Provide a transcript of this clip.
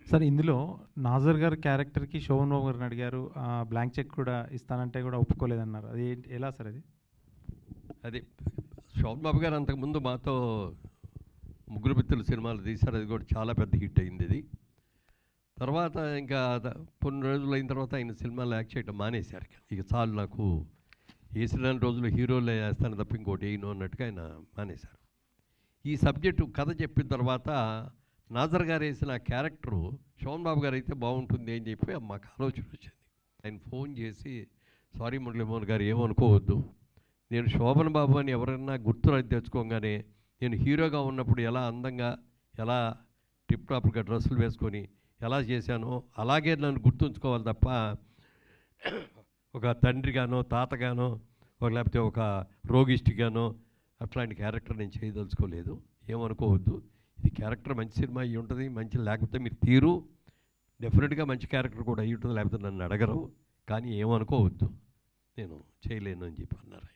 Sir ఇందులో నాజర్ గారి క్యారెక్టర్‌కి శోభన్ బాబు గారిని అడిగారు. బ్లాంక్ చెక్ కూడా ఇస్తానంటే కూడా ఒప్పుకోలేదన్నారు. అది ఎలా సార్ అది? అది శోభన్ బాబు గారు అంతకుముందు మాతో ముగ్గురు మిత్రులు సినిమాలు తీశారు. అది కూడా చాలా పెద్ద హిట్ అయింది ఇది. తర్వాత ఇంకా కొన్ని రోజులు అయిన తర్వాత ఆయన సినిమాలో యాక్ట్ చేయడం మానేశారు. ఇక చాలు నాకు వేసిన రోజులు హీరోలే వేస్తాను తప్ప ఇంకోటి వేయను అన్నట్టుగా ఆయన మానేశారు. ఈ సబ్జెక్టు కథ చెప్పిన తర్వాత నాజర్ గారు వేసిన క్యారెక్టరు శోభన్ బాబు గారు అయితే బాగుంటుంది అని చెప్పి మాకు ఆలోచన వచ్చింది. ఆయన ఫోన్ చేసి, సారీ మురళీమోహన్ గారు ఏమనుకోవద్దు, నేను శోభన్ బాబు అని ఎవరైనా గుర్తు తెచ్చుకోగానే నేను హీరోగా ఉన్నప్పుడు ఎలా అందంగా, ఎలా టిప్ టాప్గా డ్రెస్సులు వేసుకొని ఎలా చేశానో అలాగే నన్ను గుర్తుంచుకోవాలి తప్ప ఒక తండ్రిగానో తాతగానో లేకపోతే ఒక రోగిస్ట్గానో అట్లాంటి క్యారెక్టర్ నేను చేయదలుచుకోలేదు. ఏమనుకోవద్దు, ఇది క్యారెక్టర్ మంచి సినిమా అయ్యి ఉంటుంది, మంచి లేకపోతే మీరు తీరు డెఫినెట్గా మంచి క్యారెక్టర్ కూడా అయ్యి ఉంటుంది, లేకపోతే నన్ను అడగరు, కానీ ఏమనుకోవద్దు, నేను చేయలేను అని చెప్పి అన్నారు.